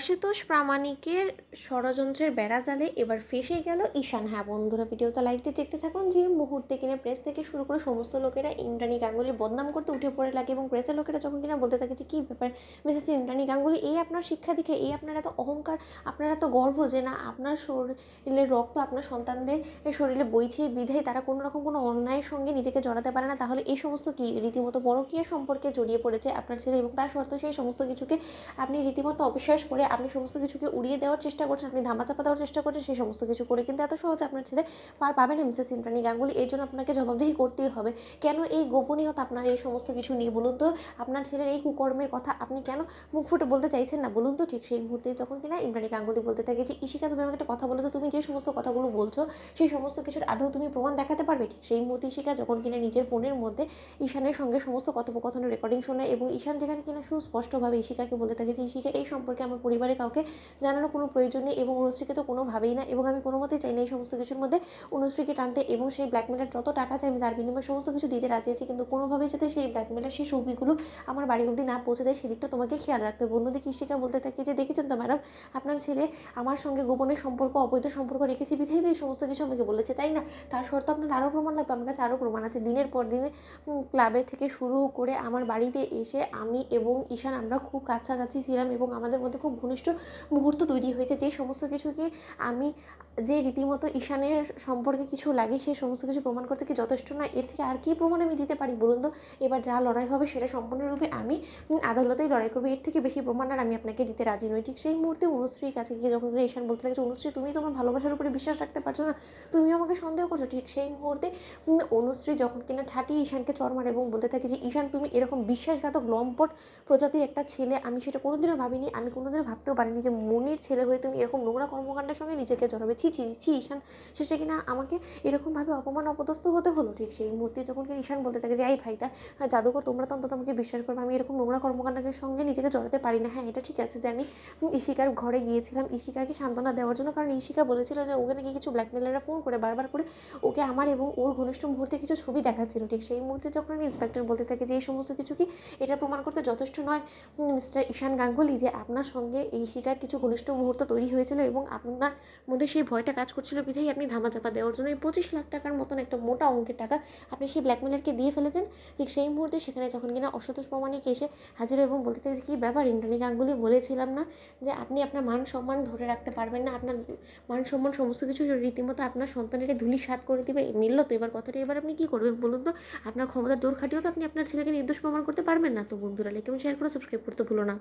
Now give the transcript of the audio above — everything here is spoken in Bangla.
অশুতোষ প্রামাণিকের ষড়যন্ত্রের বেড়াজালে এবার ফেঁসে গেল ঈশান। হ্যাঁ বন্ধুরা, ভিডিওটা লাইক দিয়ে দেখতে থাকুন। যে মুহূর্তে কিনা প্রেস থেকে শুরু করে সমস্ত লোকেরা ইন্দ্রাণী গাঙ্গুলির বদনাম করতে উঠে পড়ে লাগে এবং প্রেসের লোকেরা যখন কিনা বলতে থাকে যে কী ব্যাপার মিসেস ইন্দ্রাণী গাঙ্গুলি, এই আপনার শিক্ষা দীক্ষা, এই আপনার এত অহংকার, আপনার এত গর্ব যে না আপনার শরীরের রক্ত আপনার সন্তানদের শরীরে বইছে বিধেয় তারা কোনো রকম কোনো অন্যায়ের সঙ্গে নিজেকে জড়াতে পারে না, তাহলে এই সমস্ত কি রীতিমতো পরকীয়া সম্পর্কে জড়িয়ে পড়েছে আপনার ছেলে এবং তার সত্ত্বেও সেই সমস্ত কিছুকে আপনি রীতিমতো অবিশ্বাস করে আপনি সমস্ত কিছুকে উড়িয়ে দেওয়ার চেষ্টা করছেন, আপনি ধামাচাপা দেওয়ার চেষ্টা করছেন সেই সমস্ত কিছু করে। কিন্তু এত সহজে আপনার ছেলে পার পাবে না মিসেস ইন্দ্রাণী গাঙ্গুলি, এর জন্য আপনাকে জবাবদিহি করতেই হবে। কেন এই গোপনীয়তা আপনার এই সমস্ত কিছু নিয়ে বলুন তো? আপনার ছেলের এই কুকর্মের কথা আপনি কেন মুখ ফুটে বলতে চাইছেন না বলুন তো? ঠিক সেই মুহূর্তে যখন কিনা ইন্দ্রাণী গাঙ্গুলি বলতে থাকে যে ইশিকা, তুমি আমাকে একটা কথা বলো তো, তুমি যে সমস্ত কথাগুলো বলছো সেই সমস্ত কিছুর আদৌ তুমি প্রমাণ দেখাতে পারবে? ঠিক সেই মুহূর্তে ইশিকা যখন কিনা নিজের ফোনের মধ্যে ঈশানের সঙ্গে সমস্ত কথোপকথনের রেকর্ডিং শোনে এবং ঈশান যেখানে কিনা সুস্পষ্টভাবে ইশিকাকে বলতে থাকে যে ইশিকা, এই সম্পর্কে আমার পরিবারে কাউকে জানানোর কোনো প্রয়োজন নেই এবং অনুশ্রীকে তো কোনোভাবেই না, এবং আমি কোনো মতেই চাই না এই সমস্ত কিছুর মধ্যে অনুশ্রীকে টানতে, এবং সেই ব্ল্যাকমেলের যত টাকা চাই আমি তার বিনিময়ে সমস্ত কিছু দিতে রাজি আছি, কিন্তু কোনোভাবেই যাতে সেই ব্ল্যাকমেলের সেই ছবিগুলো আমার বাড়ি অবধি না পৌঁছে দেয় সেদিকটা তোমাকে খেয়াল রাখতে হবে। অন্যদিকে ইশিকা বলতে থাকে যে দেখেছেন তো ম্যাডাম, আপনার ছেলে আমার সঙ্গে গোপনের সম্পর্ক, অবৈধ সম্পর্ক রেখেছি বিধেই তো এই সমস্ত কিছু আমাকে বলেছে, তাই না? তার শর্ত আপনার আরও প্রমাণ লাগবে, আমার কাছে আরও প্রমাণ আছে। দিনের পর দিনে ক্লাবে থেকে শুরু করে আমার বাড়িতে এসে আমি এবং ঈশান আমরা খুব কাছাকাছি ছিলাম এবং আমাদের মধ্যে খুব ঘনিষ্ঠ মুহূর্ত তৈরি হয়েছে। যে সমস্ত কিছুকে আমি যে রীতিমতো ঈশানের সম্পর্কে কিছু লাগে সেই সমস্ত কিছু প্রমাণ করতে কি যথেষ্ট নয়? এর থেকে আর কী প্রমাণ আমি দিতে পারি বলুন তো? এবার যা লড়াই হবে সেটা সম্পূর্ণরূপে আমি আদালতেই লড়াই করবো, এর থেকে বেশি প্রমাণ আর আমি আপনাকে দিতে রাজি নই। ঠিক সেই মুহূর্তে অনুশ্রীর কাছে গিয়ে যখন ঈশান বলতে লাগে যে অনুশ্রী, তুমি তোমার ভালোবাসার উপরে বিশ্বাস রাখতে পারছো না, তুমিও আমাকে সন্দেহ করছো। ঠিক সেই মুহূর্তে অনুশ্রী যখন কিনা ঠাটিয়ে ঈশানকে চড় মারে এবং বলতে থাকে যে ঈশান, তুমি এরকম বিশ্বাসঘাতক লম্পট প্রজাতির একটা ছেলে, আমি সেটা কোনোদিনও ভাবিনি, আমি কোনোদিনও ভাবতেও পারিনি যে মনির ছেলে হয়ে তুমি এরকম নোংরা কর্মকাণ্ডের সঙ্গে নিজেকে জড়াবে। ছি ছি ছি ঈশান, শেষে কিনা আমাকে এরকমভাবে অপমান অপদস্থ হতে হলো। ঠিক সেই মুহূর্তে যখন কিনা ঈশান বলতে থাকে যে এই ভাইটা জাদুকর, তোমরা তো অন্তত আমাকে বিশ্বাস করবে, আমি এরকম নোংরা কর্মকাণ্ডের সঙ্গে নিজেকে জড়াতে পারি না। হ্যাঁ এটা ঠিক আছে যে আমি ইশিকার ঘরে গিয়েছিলাম ইশিকাকে সান্ত্বনা দেওয়ার জন্য, কারণ ইশিকা বলেছিল যে ওকে নাকি কিছু ব্ল্যাকমেলাররা ফোন করে বারবার করে ওকে আমার এবং ওর ঘনিষ্ঠ মুহূর্তে কিছু ছবি দেখাচ্ছিল। ঠিক সেই মুহূর্তে যখন আমি ইন্সপেক্টর বলতে থাকে যে এই সমস্ত কিছু কি এটা প্রমাণ করতে যথেষ্ট নয় মিস্টার ঈশান গাঙ্গুলি যে আপনার সঙ্গে এই শিকার কিছু ঘনিষ্ঠ মুহূর্ত তৈরি হয়েছিল এবং আপনার মধ্যে সেই ভয়টা কাজ করছিল বিধায় আপনি ধামাচাপা দেওয়ার জন্য এই 25 লাখ টাকার মতন একটা মোটা অঙ্কের টাকা আপনি সেই ব্ল্যাকমেলারকে দিয়ে ফেলেছেন। ঠিক সেই মুহূর্তে সেখানে যখন কিনা অসন্তোষ প্রামাণিক এসে হাজির এবং বলতে থাকে যে কী ব্যাপার ইন্দ্রাণী গাঙ্গুলি, বলেছিলাম না যে আপনি আপনার মান সম্মান ধরে রাখতে পারবেন না, আপনার মান সম্মান সমস্ত কিছু রীতিমতো আপনার সন্তানেরকে ধূলিসাৎ করে দিবে, মিলল তো এবার কথাটা, এবার আপনি কী করবেন বলুন তো? আপনার ক্ষমতার জোর খাটিয়েও তো আপনি আপনার ছেলেকে নির্দোষ প্রমাণ করতে পারবেন না। তো বন্ধুরা লাইক এবং শেয়ার করে সাবস্ক্রাইব করতে ভুলো না।